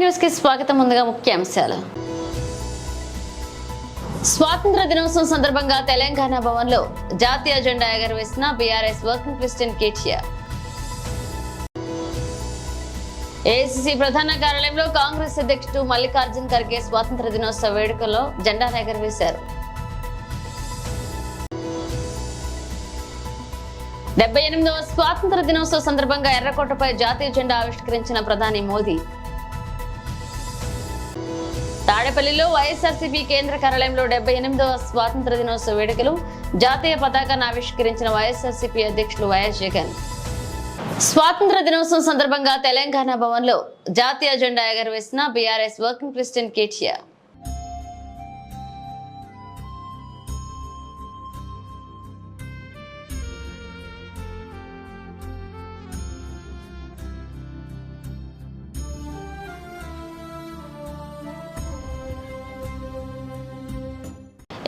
News కి స్వాగతం. ముందుగా ముఖ్యాంశాలు. స్వాతంత్ర దినోత్సవం సందర్భంగా తెలంగాణ భవన్లో జాతీయ జెండా ఎగరవేసిన BRS working president KTR. AICC ప్రధాన కార్యాలయంలో కాంగ్రెస్ అధ్యక్షుడు మల్లికార్జున్ ఖర్గే స్వాతంత్ర దినోత్సవ వేడుకల్లో జెండాను ఎగరవేశారు. 78వ స్వాతంత్ర దినోత్సవ సందర్భంగా ఎర్రకోటపై జాతీయ జెండా ఆవిష్కరించిన ప్రధాని మోదీ. తాడేపల్లిలో వైఎస్ఆర్సీపీ కేంద్ర కార్యాలయంలో 78వ స్వాతంత్ర దినోత్సవ వేడుకలు జాతీయ పతాకాన్ని ఆవిష్కరించిన వైఎస్ఆర్సీపీ అధ్యక్షులు వైఎస్ జగన్. స్వాతంత్ర దినోత్సవం సందర్భంగా తెలంగాణ భవన్లో జాతీయ జెండా ఎగరవేసిన BRS working president KTR.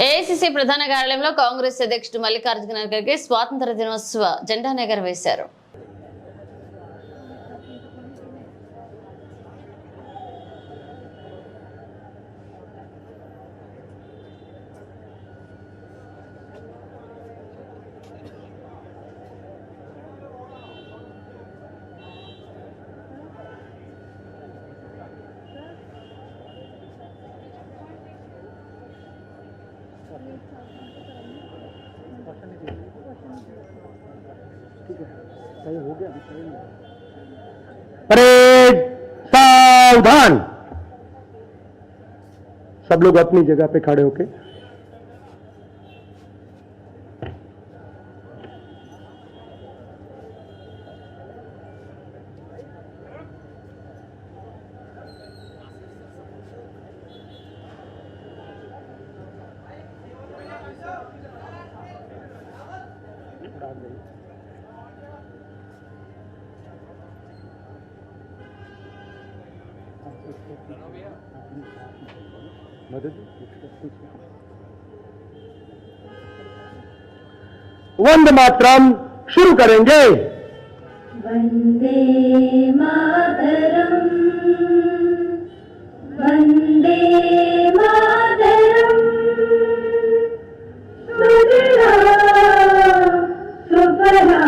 AICC ప్రధాన కార్యాలయంలో కాంగ్రెస్ అధ్యక్షుడు మల్లికార్జున ఖర్గే స్వాతంత్ర దినోత్సవ జెండాను ఎగరవేశారు. परेड सावधान। सब लोग अपनी जगह पे खड़े होके वंदे मातरम शुरू करेंगे। वंदे मातरम, वंदे मातरम, सुजला सुफला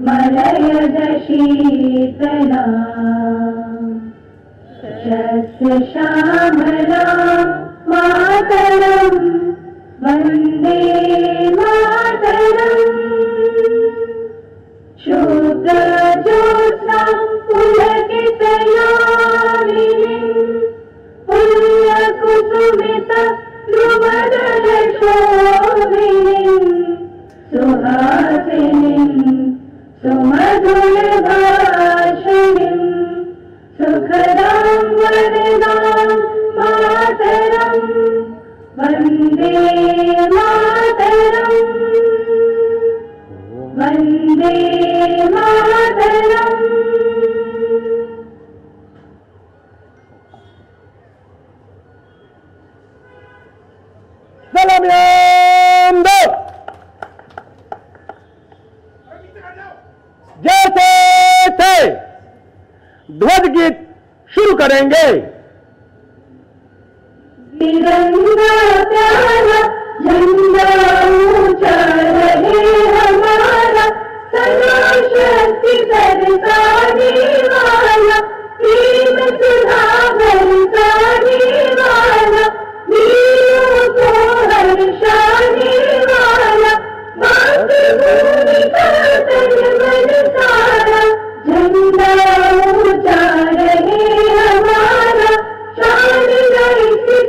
मलयज शीतला शस्य श्यामला मातरम वंदे मातरम। शुद्ध ज्योत्स्ना पुलकितयामिनीं पुण्यकुसुमित द्रुमदल शोभिनीं सुहासिनीं सुमधुरभाषिणीं सुखदां वरदां मातरं वंदे मातरम, वंदे मातरम। सलाम दो। जैसे थे ध्वज गीत शुरू करेंगे। तिरंगा प्यारा झंडा ऊंचा रहे हमारा, सदा शक्ति बरसाने वाला, प्रेम सुधा बरसाने वाला, वीरों को हर्षाने वाला, मातृभूमि का तन मन सारा, झंडा ऊंचा रहे हमारा, शान की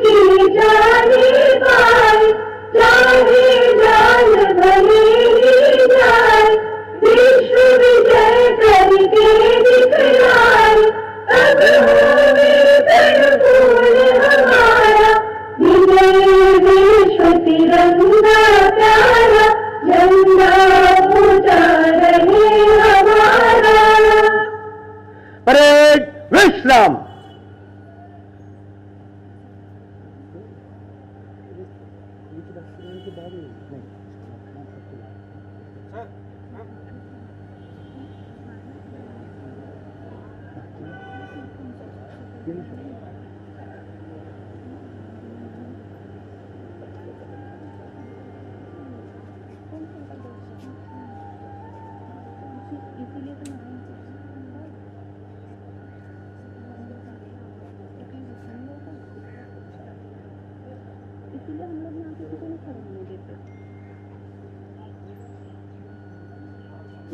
जाने पाए, चाहे जान भले ही जाए, विश्व विजय करके दिखलाए, तब होवे तनफूल हमारा, विजय विश्व तिरंगा प्यारा, झंडा ऊंचा रहे हमारा। परेड विश्राम।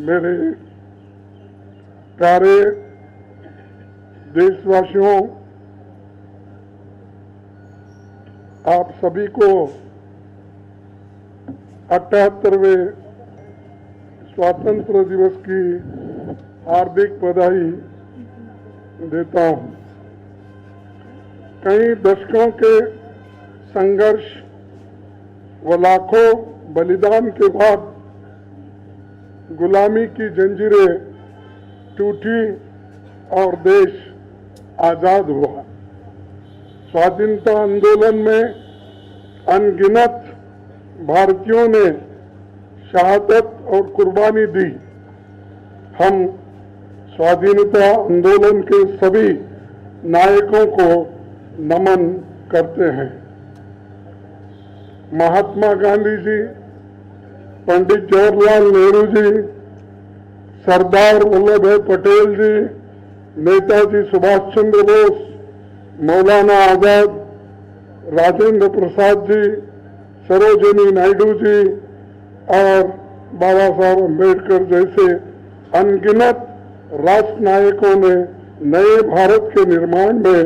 मेरे प्यारे देशवासियों, आप सभी को 78वें स्वतंत्र दिवस की हार्दिक बधाई देता हूं। कई दशकों के संघर्ष व लाखों बलिदान के बाद गुलामी की जंजीरें टूटी और देश आजाद हुआ। स्वाधीनता आंदोलन में अनगिनत भारतीयों ने शहादत और कुर्बानी दी। हम स्वाधीनता आंदोलन के सभी नायकों को नमन करते हैं। महात्मा गांधी जी, पंडित जवाहरलाल नेहरू जी, सरदार वल्लभ भाई पटेल जी, नेताजी सुभाष चंद्र बोस, मौलाना आजाद, राजेंद्र प्रसाद जी, सरोजिनी नायडू जी और बाबा साहब अम्बेडकर जैसे अनगिनत राष्ट्र नायकों ने नए भारत के निर्माण में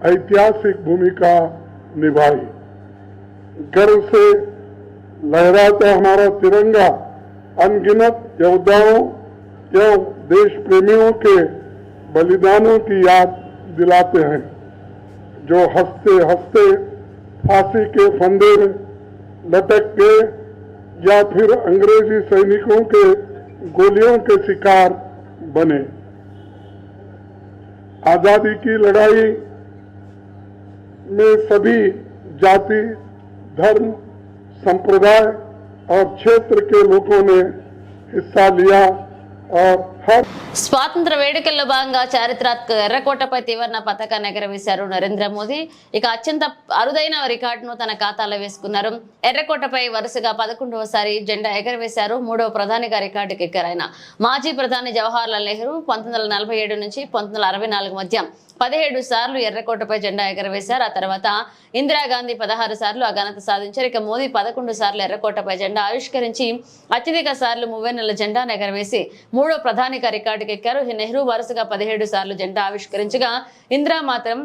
ऐतिहासिक भूमिका निभाई। गर्व से लहराता हमारा तिरंगा अनगिनत योद्धाओं एवं देश प्रेमियों के बलिदानों की याद दिलाते हैं, जो हंसते हंसते फांसी के फंदे में लटक गए या फिर अंग्रेजी सैनिकों के गोलियों के शिकार बने। आजादी की लड़ाई में सभी जाति, धर्म, संप्रदाय और क्षेत्र के लोगों ने हिस्सा लिया और हर స్వాతంత్ర వేడుకల్లో భాగంగా చారిత్రాత్మక ఎర్రకోటపై త్రివర్ణ పతాకాన్ని ఎగరవేశారు నరేంద్ర మోదీ. ఇక అత్యంత అరుదైన రికార్డును తన ఖాతాలో వేసుకున్నారు. ఎర్రకోటపై వరుసగా 11వసారి జెండా ఎగరవేశారు. మూడవ ప్రధానిగా రికార్డుకి ఎక్కారు ఆయన. మాజీ ప్రధాని జవహర్లాల్ నెహ్రూ 1947 నుంచి 1964 మధ్య 17 సార్లు ఎర్రకోటపై జెండా ఎగరవేశారు. ఆ తర్వాత ఇందిరాగాంధీ 16 సార్లు ఆ ఘనత సాధించారు. ఇక మోదీ 11 సార్లు ఎర్రకోటపై జెండా ఆవిష్కరించి అత్యధిక సార్లు మువ్వెన్నెల జెండాను ఎగరవేసి మూడో ప్రధానిగా రికార్డుకి ఎక్కారు. నెహ్రూ వరుసగా 17 సార్లు జెండా ఆవిష్కరించగా ఇందిరా మాత్రం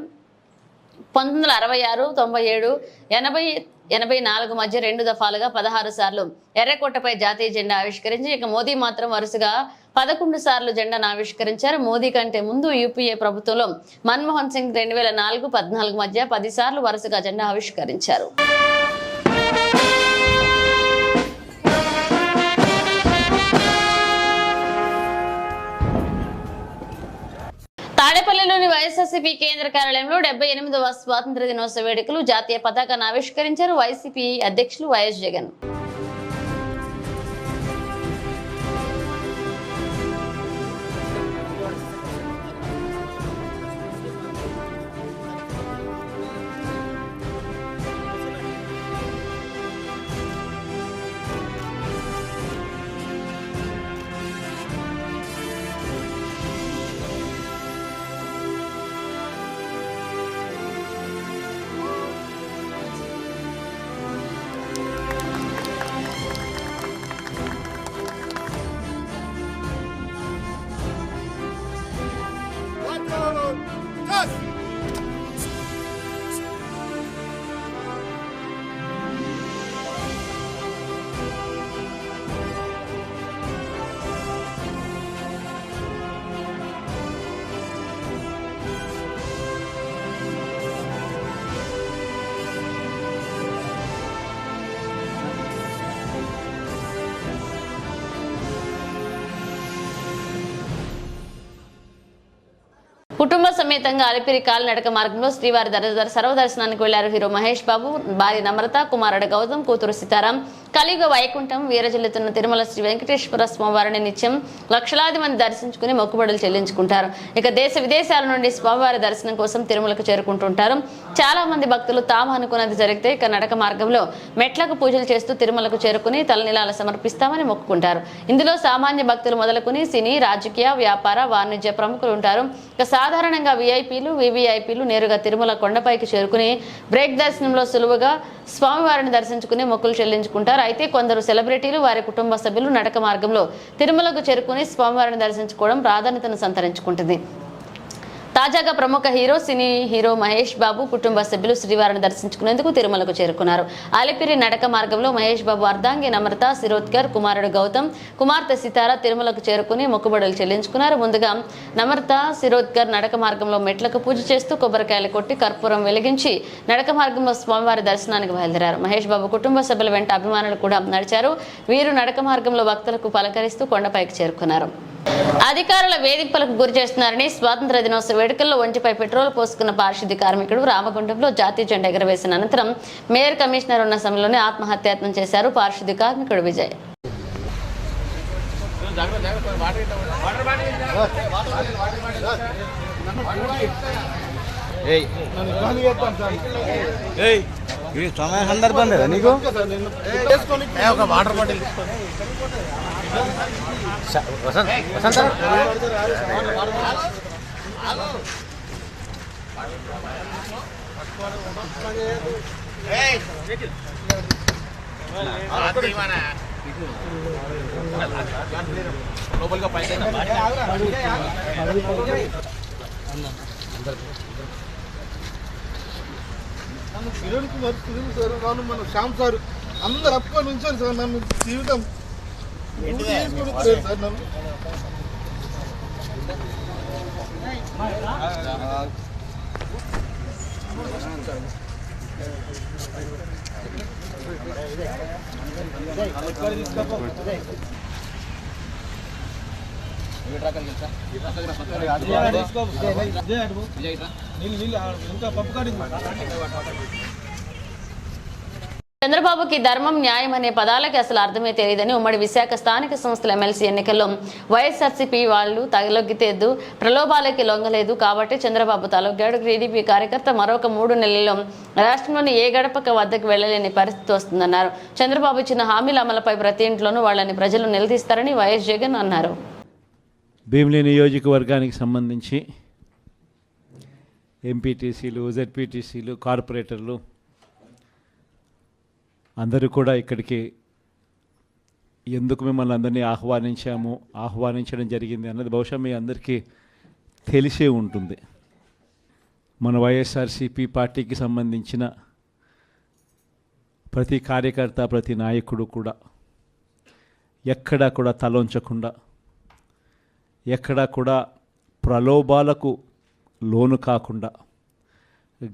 1966, 97, 80, 84 మధ్య 2 దఫాలుగా 16 సార్లు ఎర్రకోటపై జాతీయ జెండా ఆవిష్కరించి, ఇక మోదీ మాత్రం వరుసగా 11 సార్లు జెండాను ఆవిష్కరించారు. మోదీ కంటే ముందు యూపీఏ ప్రభుత్వంలో మన్మోహన్ సింగ్ 2004, 14 మధ్య 10 సార్లు వరుసగా జెండా ఆవిష్కరించారు. తాడేపల్లిలోని వైఎస్ఆర్సీపీ కేంద్ర కార్యాలయంలో 78వ స్వాతంత్ర దినోత్సవ వేడుకలు జాతీయ పతాకాన్ని ఆవిష్కరించారు వైసీపీ అధ్యక్షులు వైఎస్ జగన్. కుటుంబ సమేతంగా అలిపిరి కాలినడక మార్గంలో శ్రీవారి సర్వదర్శనానికి వెళ్లారు హీరో మహేష్ బాబు, భార్య నమ్రత, కుమారుడు గౌతమ్, కూతురు సీతారాం, కలియుగ వైకుంఠం వీరజిల్లుతున్న తిరుమల శ్రీ వెంకటేశ్వర స్వామివారిని నిత్యం లక్షలాది మంది దర్శించుకుని మొక్కుబడులు చెల్లించుకుంటారు. ఇక దేశ విదేశాల నుండి స్వామివారి దర్శనం కోసం తిరుమలకు చేరుకుంటుంటారు. చాలా మంది భక్తులు తాము అనుకున్నది జరిగితే ఇక నడక మార్గంలో మెట్లకు పూజలు చేస్తూ తిరుమలకు చేరుకుని తలనీలాలు సమర్పిస్తామని మొక్కుకుంటారు. ఇందులో సామాన్య భక్తులు మొదలుకుని సినీ, రాజకీయ, వ్యాపార, వాణిజ్య ప్రముఖులు ఉంటారు. ఇక సాధారణంగా విఐపీలు, వివిఐపీలు నేరుగా తిరుమల కొండపైకి చేరుకుని బ్రేక్ దర్శనంలో సులువుగా స్వామివారిని దర్శించుకుని మొక్కులు చెల్లించుకుంటారు. అయితే కొందరు సెలబ్రిటీలు, వారి కుటుంబ సభ్యులు నడక మార్గంలో తిరుమలకు చేరుకుని స్వామివారిని దర్శించుకోవడం ప్రాధాన్యతను సంతరించుకుంటుంది. తాజాగా ప్రముఖ సినీ హీరో మహేష్ బాబు కుటుంబ సభ్యులు శ్రీవారిని దర్శించుకునేందుకు తిరుమలకు చేరుకున్నారు. అలిపిరి నడక మార్గంలో మహేష్ బాబు అర్ధాంగి నమ్రత శిరోద్కర్, కుమారుడు గౌతమ్, కుమార్తె సితార తిరుమలకు చేరుకుని మొక్కుబడులు చెల్లించుకున్నారు. ముందుగా నమ్రత, శిరోద్కర్ నడక మార్గంలో మెట్లకు పూజ చేస్తూ కొబ్బరికాయలు కొట్టి కర్పూరం వెలిగించి నడక మార్గంలో స్వామివారి దర్శనానికి బయలుదేరారు. మహేష్ బాబు కుటుంబ సభ్యుల వెంట అభిమానులు కూడా నడిచారు. వీరు నడక మార్గంలో భక్తులకు పలకరిస్తూ కొండపైకి చేరుకున్నారు. అధికారుల వేధింపులకు గురి చేస్తున్నారని స్వాతంత్ర దినోత్సవ వేడుకల్లో ఒంటిపై పెట్రోల్ పోసుకున్న పారిశుద్ధ్య కార్మికుడు రామగుండంలో జాతీయ జెండా ఎగరవేసిన అనంతరం మేయర్, కమిషనర్ ఉన్న సమయంలోనే ఆత్మహత్యాయత్నం చేశారు పారిశుద్ధ్య కార్మికుడు విజయ్. సందర్భం లేదా నీకు ఒక వాటర్ బాటిల్ లోపలిగా పైన కిరణ్ కుమార్ సార్, నన్ను మన శ్యామ్ సార్ అందరు అప్పుకొని ఉంచారు సార్. నన్ను జీవితం సార్ నన్ను చంద్రబాబుకి ధర్మం, న్యాయం అనే పదాలకి అసలు అర్థమే తెలియదని ఉమ్మడి విశాఖ స్థానిక సంస్థల ఎమ్మెల్సీ ఎన్నికల్లో వైఎస్ఆర్సీపీ వాళ్ళు తలొగ్గితేద్దు, ప్రలోభాలకి లొంగలేదు కాబట్టి చంద్రబాబు తలొగ్గాడు. టీడీపీ కార్యకర్త మరొక 3 నెలల్లో రాష్ట్రంలోని ఏ గడపక వద్దకు వెళ్లలేని పరిస్థితి వస్తుందన్నారు. చంద్రబాబు ఇచ్చిన హామీల అమలుపై ప్రతి ఇంట్లోనూ వాళ్ళని ప్రజలు నిలదీస్తారని వైఎస్ జగన్ అన్నారు. భీమిలి నియోజకవర్గానికి సంబంధించి ఎంపీటీసీలు, జెడ్పీటీసీలు, కార్పొరేటర్లు అందరూ కూడా ఇక్కడికి ఎందుకు మిమ్మల్ని అందరినీ ఆహ్వానించడం జరిగింది అన్నది బహుశా మీ అందరికీ తెలిసే ఉంటుంది. మన వైఎస్ఆర్సీపీ పార్టీకి సంబంధించిన ప్రతి కార్యకర్త, ప్రతి నాయకుడు కూడా ఎక్కడా కూడా తలొంచకుండా, ఎక్కడా కూడా ప్రలోభాలకు లోను కాకుండా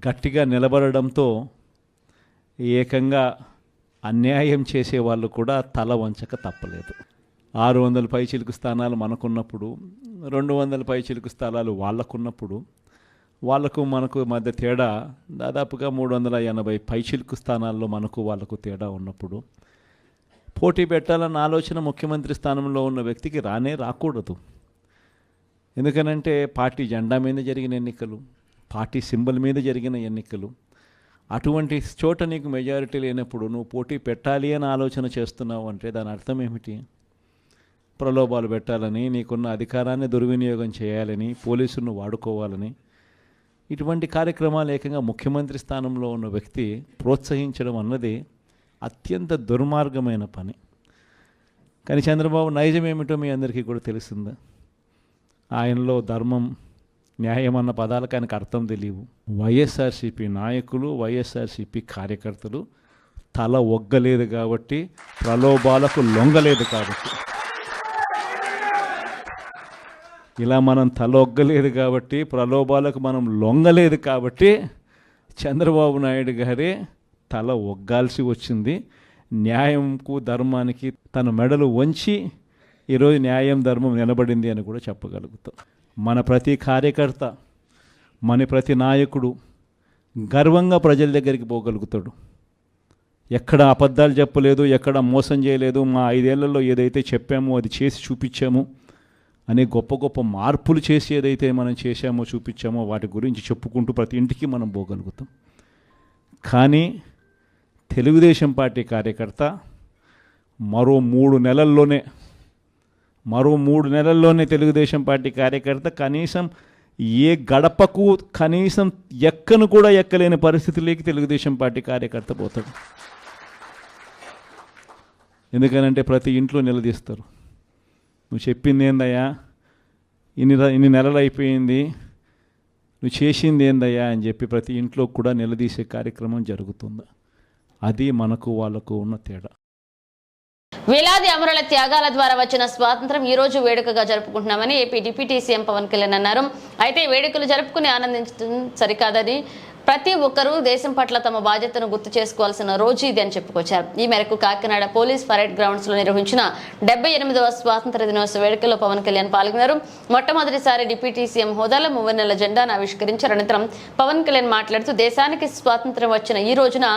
గట్టిగా నిలబడడంతో ఏకంగా అన్యాయం చేసేవాళ్ళు కూడా తల వంచక తప్పలేదు. 600 పైచిలుకు స్థానాలు మనకున్నప్పుడు, 200 పైచిలుకు స్థానాలు వాళ్ళకున్నప్పుడు, వాళ్ళకు మనకు మధ్య తేడా దాదాపుగా 380 పైచిలుకు స్థానాల్లో మనకు వాళ్ళకు తేడా ఉన్నప్పుడు పోటీ పెట్టాలన్న ఆలోచన ముఖ్యమంత్రి స్థానంలో ఉన్న వ్యక్తికి రాకూడదు. ఎందుకనంటే పార్టీ జెండా మీద జరిగిన ఎన్నికలు, పార్టీ సింబల్ మీద జరిగిన ఎన్నికలు. అటువంటి చోట నీకు మెజారిటీ లేనప్పుడు నువ్వు పోటీ పెట్టాలి అని ఆలోచన చేస్తున్నావు అంటే దాని అర్థం ఏమిటి? ప్రలోభాలు పెట్టాలని, నీకున్న అధికారాన్ని దుర్వినియోగం చేయాలని, పోలీసులను వాడుకోవాలని, ఇటువంటి కార్యక్రమాలు ఏకంగా ముఖ్యమంత్రి స్థానంలో ఉన్న వ్యక్తి ప్రోత్సహించడం అన్నది అత్యంత దుర్మార్గమైన పని. కానీ చంద్రబాబు నైజం ఏమిటో మీ అందరికీ కూడా తెలిసిందా? ఆయనలో ధర్మం, న్యాయం అన్న పదాలకు ఆయనకు అర్థం తెలియవు. వైఎస్ఆర్సీపీ నాయకులు, వైఎస్ఆర్సీపీ కార్యకర్తలు తల ఒగ్గలేదు కాబట్టి, ప్రలోభాలకు లొంగలేదు కాబట్టి, ఇలా మనం తల ఒగ్గలేదు కాబట్టి, ప్రలోభాలకు మనం లొంగలేదు కాబట్టి చంద్రబాబు నాయుడు గారే తల ఒగ్గాల్సి వచ్చింది. న్యాయంకు, ధర్మానికి తన మెడలు వంచి ఈరోజు న్యాయం, ధర్మం నిలబడింది అని కూడా చెప్పగలుగుతాం. మన ప్రతి కార్యకర్త, మన ప్రతి నాయకుడు గర్వంగా ప్రజల దగ్గరికి పోగలుగుతాడు. ఎక్కడ అబద్ధాలు చెప్పలేదు, ఎక్కడ మోసం చేయలేదు, మా 5 ఏళ్లలో ఏదైతే చెప్పామో అది చేసి చూపించాము అనే గొప్ప గొప్ప మార్పులు చేసి ఏదైతే మనం చేశామో చూపించామో వాటి గురించి చెప్పుకుంటూ ప్రతి ఇంటికి మనం పోగలుగుతాం. కానీ తెలుగుదేశం పార్టీ కార్యకర్త మరో 3 నెలల్లోనే తెలుగుదేశం పార్టీ కార్యకర్త కనీసం ఏ గడపకు కనీసం ఎక్కను కూడా ఎక్కలేని పరిస్థితిలోకి తెలుగుదేశం పార్టీ కార్యకర్త పోతాడు. ఎందుకనంటే ప్రతి ఇంట్లో నిలదీస్తారు, నువ్వు చెప్పింది ఏందయ్యా, ఇన్ని నెలలు అయిపోయింది, నువ్వు చేసింది ఏందయ్యా అని చెప్పి ప్రతి ఇంట్లో కూడా నిలదీసే కార్యక్రమం జరుగుతుంది. అది మనకు వాళ్ళకు ఉన్న తేడా. వేలాది అమరుల త్యాగాల ద్వారా వచ్చిన స్వాతంత్రం ఈ రోజు వేడుకగా జరుపుకుంటున్నామని AP deputy CM Pawan Kalyan అన్నారు. అయితే వేడుకలు జరుపుకుని ఆనందించడం సరికాదని ప్రతి ఒక్కరూ దేశం పట్ల తమ బాధ్యతను గుర్తు చేసుకోవాల్సిన రోజు ఇది అని చెప్పుకొచ్చారు. ఈ మేరకు కాకినాడ పోలీస్ పరేడ్ గ్రౌండ్స్ లో నిర్వహించిన 78వ స్వాతంత్ర దినోత్సవ వేడుకల్లో పవన్ కళ్యాణ్ పాల్గొన్నారు. మొట్టమొదటిసారి డిప్యూటీ సీఎం హోదాలో 3 నెలల జెండాను ఆవిష్కరించారు. అనంతరం పవన్ కళ్యాణ్ మాట్లాడుతూ దేశానికి స్వాతంత్ర్యం వచ్చిన ఈ రోజున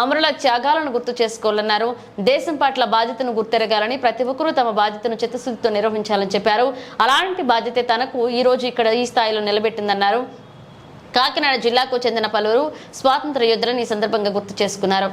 అమరుల త్యాగాలను గుర్తు చేసుకోవాలన్నారు. దేశం పట్ల బాధ్యతను గుర్తెరగాలని ప్రతి ఒక్కరూ తమ బాధ్యతను చిత్తశుద్ధితో నిర్వహించాలని చెప్పారు. అలాంటి బాధ్యత తనకు ఈ రోజు ఇక్కడ ఈ స్థాయిలో నిలబెట్టిందన్నారు. కాకినాడ జిల్లాకు చెందిన పలువురు స్వాతంత్ర యోధులను ఈ సందర్భంగా గుర్తు చేసుకున్నారు.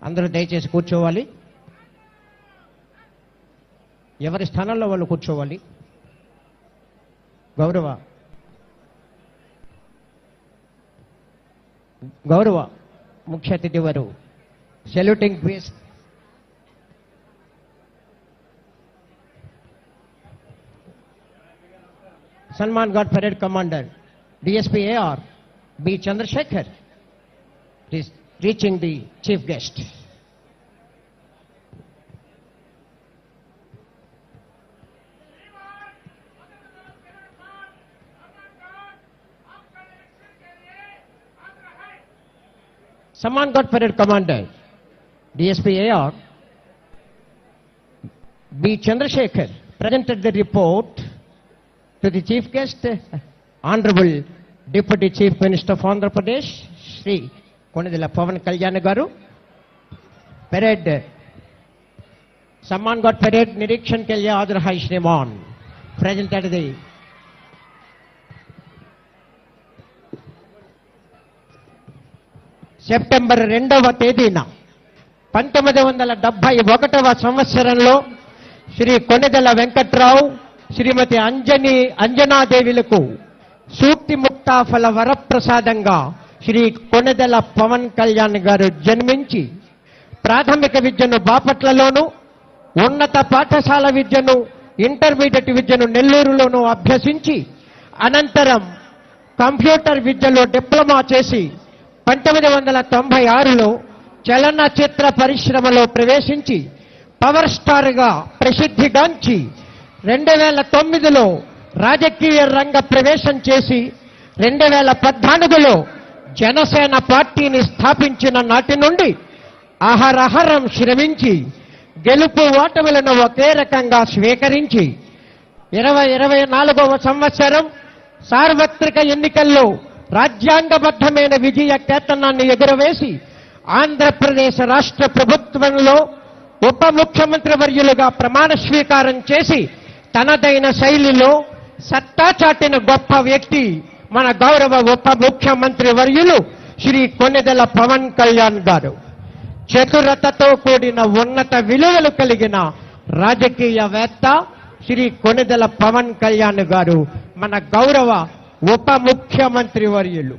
అందరూ దయచేసి కూర్చోవాలి. ఎవరి స్థానంలో వాళ్ళు కూర్చోవాలి. గౌరవ ముఖ్య అతిథి వారు సెల్యూటింగ్ గ్రేస్ సన్మాన్ guard parade commander DSP AR B Chandrasekhar is reaching the chief guest. Samman Ghat Parade Commander DSP AR B Chandrasekhar presented the report to the chief guest, Honorable Deputy Chief Minister of Andhra Pradesh, Shri Konidala Pavan Kalyan Garu. Parade Samman Ghat Parade Nirikshan ke liye Adar Hai Shriman presented the September 2వ తేదీన 1971వ సంవత్సరంలో శ్రీ కొణిదెల వెంకట్రావు, శ్రీమతి అంజనాదేవిలకు సూక్తి ముక్తాఫల వరప్రసాదంగా శ్రీ కొణిదెల పవన్ కళ్యాణ్ గారు జన్మించి ప్రాథమిక విద్యను బాపట్లలోను, ఉన్నత పాఠశాల విద్యను ఇంటర్మీడియట్ విద్యను నెల్లూరులోనూ అభ్యసించి అనంతరం కంప్యూటర్ విద్యలో డిప్లొమా చేసి 1996లో చలనచిత్ర పరిశ్రమలో ప్రవేశించి పవర్ స్టార్గా ప్రసిద్ధిగాంచి 2009లో రాజకీయ రంగ ప్రవేశం చేసి 2014లో జనసేన పార్టీని స్థాపించిన నాటి నుండి అహరహరం శ్రమించి గెలుపు ఓటములను ఒకే రకంగా స్వీకరించి 2024వ సంవత్సరం సార్వత్రిక ఎన్నికల్లో రాజ్యాంగబద్ధమైన విజయ కేతనాన్ని ఎగురవేసి ఆంధ్రప్రదేశ్ రాష్ట్ర ప్రభుత్వంలో ఉప ముఖ్యమంత్రి వర్యులుగా ప్రమాణ స్వీకారం చేసి తనదైన శైలిలో సత్తా చాటిన గొప్ప వ్యక్తి మన గౌరవ ఉప ముఖ్యమంత్రి వర్యులు శ్రీ కొణిదెల పవన్ కళ్యాణ్ గారు. చతురతతో కూడిన ఉన్నత విలువలు కలిగిన రాజకీయవేత్త శ్రీ కొణిదెల పవన్ కళ్యాణ్ గారు మన గౌరవ ఉప ముఖ్యమంత్రి వర్యులు.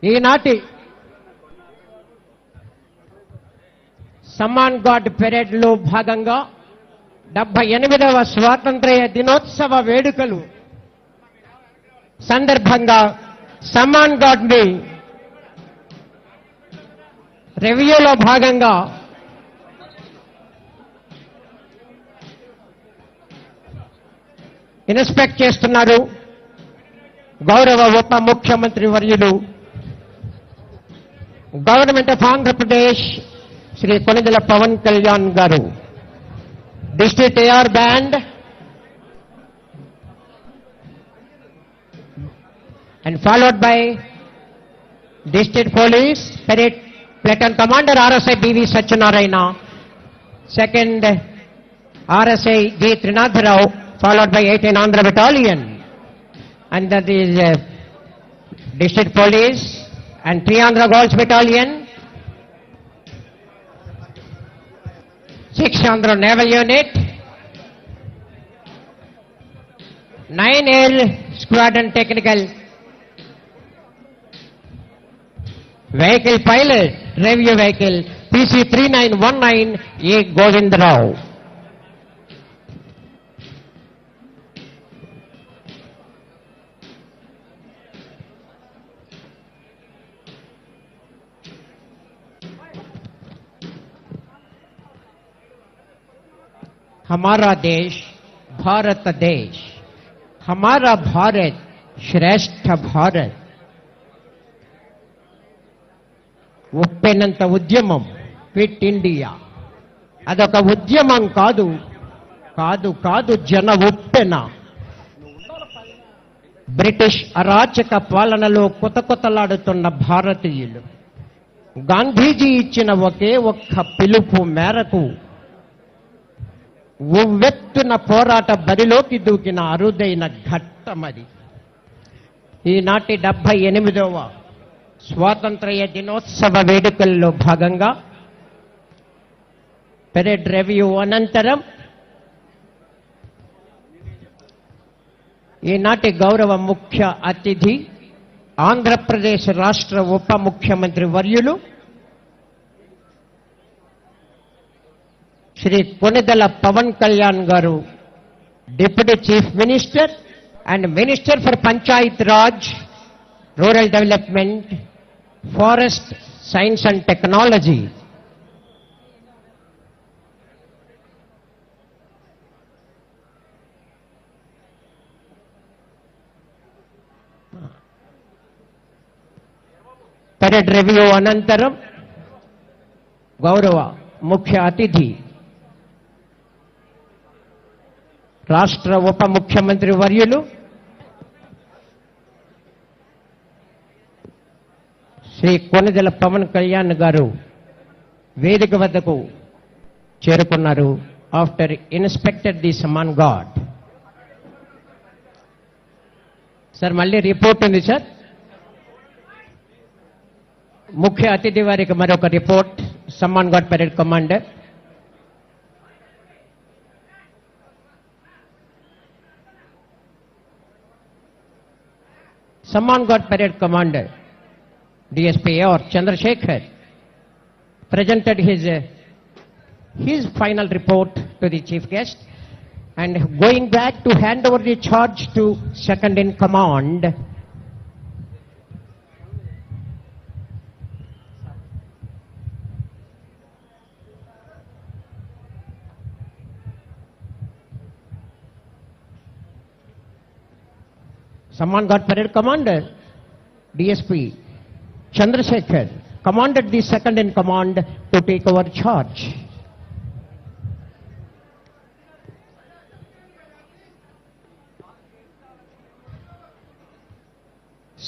ఈనాటి సమ్మాన్ గాడ్ పెరేడ్లో భాగంగా 78వ స్వాతంత్ర్య దినోత్సవ వేడుకలు సందర్భంగా సమ్మాన్ గాడ్ ని రివ్యూలో భాగంగా ఇన్స్పెక్ట్ చేస్తున్నారు గౌరవ ఉప ముఖ్యమంత్రి వర్యులు గవర్నమెంట్ ఆఫ్ ఆంధ్రప్రదేశ్ శ్రీ కొణిదెల పవన్ కళ్యాణ్ గారు. District AR band and followed by district police parade platoon commander RSI BV Satyanarayana, second RSI G Trinath Rao, followed by 18 Andhra battalion, and that is district police and 3 Andhra Girls battalion, 6 Andhra naval unit, 9 air squadron technical vehicle pilot review vehicle PC 3919 A Govind Rao. हमारा देश भारत देश, हमारा भारत श्रेष्ठ भारत. ఉప్పెనంత ఉద్యమం quit India అదొక ఉద్యమం కాదు కాదు కాదు జన ఉప్పెన. బ్రిటిష్ అరాచక పాలనలో కొతకొతలాడుతున్న భారతీయులు గాంధీజీ ఇచ్చిన ఒకే ఒక్క పిలుపు మేరకు ఉవ్వెత్తున పోరాట బరిలోకి దూకిన అరుదైన ఘట్టమది. ఈనాటి 78వ స్వాతంత్ర్య దినోత్సవ వేడుకల్లో భాగంగా పెరేడ్ రివ్యూ అనంతరం ఈనాటి గౌరవ ముఖ్య అతిథి ఆంధ్రప్రదేశ్ రాష్ట్ర ఉప ముఖ్యమంత్రి వర్యులు శ్రీ కొణిదెల పవన్ కళ్యాణ్ గారు, deputy chief minister and minister for Panchayat Raj, rural development, forest science and technology. Parade review అనంతరం గౌరవ ముఖ్య అతిథి రాష్ట్ర ఉప ముఖ్యమంత్రి వర్యులు శ్రీ కొణిదెల పవన్ కళ్యాణ్ గారు వేదిక వద్దకు చేరుకున్నారు. After inspected the Samman God. Sir మళ్ళీ రిపోర్ట్ ఉంది సార్. ముఖ్య అతిథి వారికి మరొక report. Samman God parade commander. Samman God Parade Commander DSP or Chandrasekhar presented his final report to the chief guest, and going back to hand over the charge to second in command Samman God Parade Commander DSP Chandrasekhar commanded the second in command to take over charge.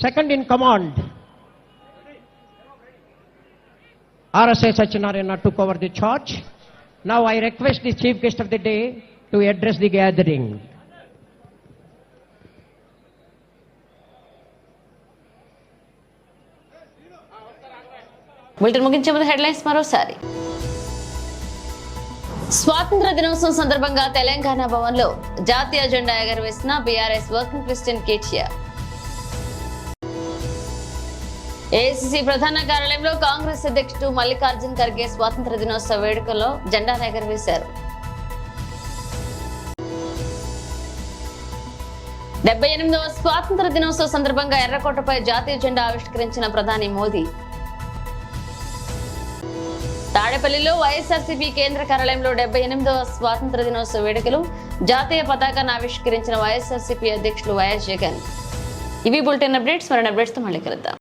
second in command, RSA Sachinarayana took over the charge. Now I request the chief guest of the day to address the gathering. Bulletin ముగించే ముందు headlines మరోసారి. స్వాతంత్ర దినోత్సవం సందర్భంగా తెలంగాణ భవన్లో జాతీయ జెండా ఎగరవేసిన BRS working president KTR. AICC ప్రధాన కార్యాలయంలో కాంగ్రెస్ అధ్యక్షుడు మల్లికార్జున్ ఖర్గే స్వాతంత్ర దినోత్సవ వేడుకల్లో జెండాను ఎగరవేశారు. 78వ స్వాతంత్ర దినోత్సవ సందర్భంగా ఎర్రకోటపై జాతీయ జెండా ఆవిష్కరించిన ప్రధాని మోదీ. తాడేపల్లిలో వైఎస్ఆర్సీపీ కేంద్ర కార్యాలయంలో 78వ స్వాతంత్ర దినోత్సవ వేడుకలు జాతీయ పతాకాన్ని ఆవిష్కరించిన వైఎస్ఆర్సీపీ అధ్యక్షులు వైఎస్ జగన్. ఇవి బులెటిన్ అప్డేట్స్. మరిన్ని అప్డేట్స్ తో మళ్ళీ కలుద్దాం.